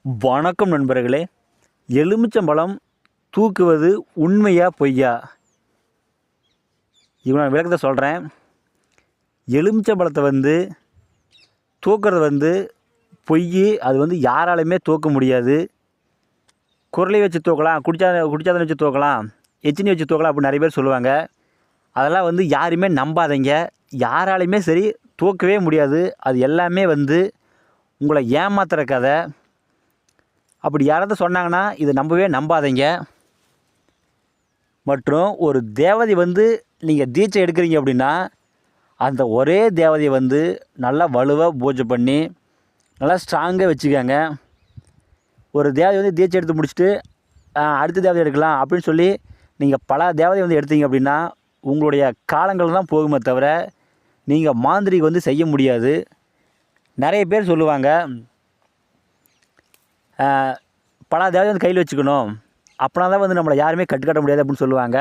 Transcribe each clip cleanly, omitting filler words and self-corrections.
வணக்கம் நண்பர்களே. எலுமிச்சம்பழம் தூக்குவது உண்மையா பொய்யா? நான் விளக்கத்தை சொல்கிறேன். எலுமிச்சம்பழத்தை தூக்குறது பொய். அது யாராலையுமே தூக்க முடியாது. குரலை வச்சு தூக்கலாம், குடிச்சாதனை வச்சு தூக்கலாம், எச்சினி வச்சு தூக்கலாம் அப்படின்னு நிறைய பேர் சொல்லுவாங்க. அதெல்லாம் யாருமே நம்பாதீங்க. யாராலையுமே சரி தூக்கவே முடியாது. அது எல்லாமே உங்களை ஏமாத்துகிற கதை. அப்படி யாராவது சொன்னாங்கன்னா இதை நம்பாதீங்க. மற்றும் ஒரு தேவதை நீங்கள் தீட்சை எடுக்கிறீங்க அப்படின்னா அந்த ஒரே தேவதையை நல்லா வலுவாக பூஜை பண்ணி நல்லா ஸ்ட்ராங்காக வச்சுக்கோங்க. ஒரு தேவதை தீட்சை எடுத்து முடிச்சுட்டு அடுத்த தேவதை எடுக்கலாம் அப்படின்னு சொல்லி நீங்கள் பல தேவதை எடுத்தீங்க அப்படின்னா உங்களுடைய காலங்கள் தான் போகுமே தவிர நீங்கள் மாந்திரிகம் செய்ய முடியாது. நிறைய பேர் சொல்லுவாங்க, பல தேவதை கையில் வச்சுக்கணும், அப்படின்னா தான் நம்மளை யாருமே கட்டுக்கட்ட முடியாது அப்படின்னு சொல்லுவாங்க.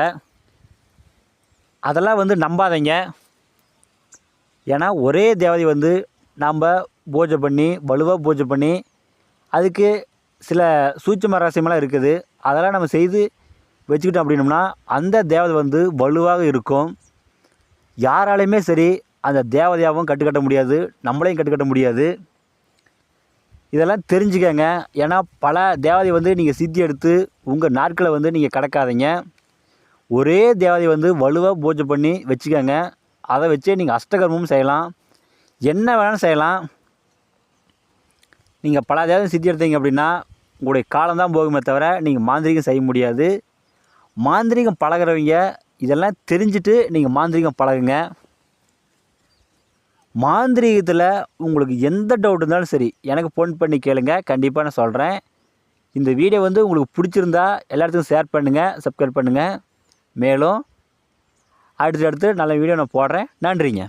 அதெல்லாம் நம்பாதீங்க. ஏன்னா ஒரே தேவதை நாம் பூஜை பண்ணி வலுவாக பூஜை பண்ணி அதுக்கு சில சூட்சும ரகசியமெல்லாம் இருக்குது. அதெல்லாம் நம்ம செய்து வச்சுக்கிட்டோம் அப்படின்னோம்னா அந்த தேவதை வலுவாக இருக்கும். யாராலையுமே சரி அந்த தேவதையாகவும் கட்டுக்கட்ட முடியாது, நம்மளையும் கட்டுக்கட்ட முடியாது. இதெல்லாம் தெரிஞ்சுக்கங்க. ஏன்னா பல தேவதை நீங்கள் சித்தி எடுத்து உங்கள் நாட்களை நீங்கள் கடக்காதீங்க. ஒரே தேவதை வலுவாக பூஜை பண்ணி வச்சுக்கோங்க. அதை வச்சே நீங்கள் அஷ்டகர்மமும் செய்யலாம், என்ன வேணாலும் செய்யலாம். நீங்கள் பல தேவதை சித்தி எடுத்தீங்க அப்படின்னா உங்களுடைய காலம்தான் போகுமே தவிர நீங்கள் மாந்திரிகம் செய்ய முடியாது. மாந்திரிகம் பழகிறவங்க இதெல்லாம் தெரிஞ்சுட்டு நீங்கள் மாந்திரிகம் பழகுங்க. மாந்திரீகத்தில் உங்களுக்கு எந்த டவுட் இருந்தாலும் சரி எனக்கு ஃபோன் பண்ணி கேளுங்க, கண்டிப்பாக நான் சொல்கிறேன். இந்த வீடியோ உங்களுக்கு பிடிச்சிருந்தா எல்லாத்துக்கும் ஷேர் பண்ணுங்கள், சப்ஸ்கிரைப் பண்ணுங்கள். மேலும் அடுத்தடுத்து நல்ல வீடியோ நான் போடுறேன். நன்றிங்க.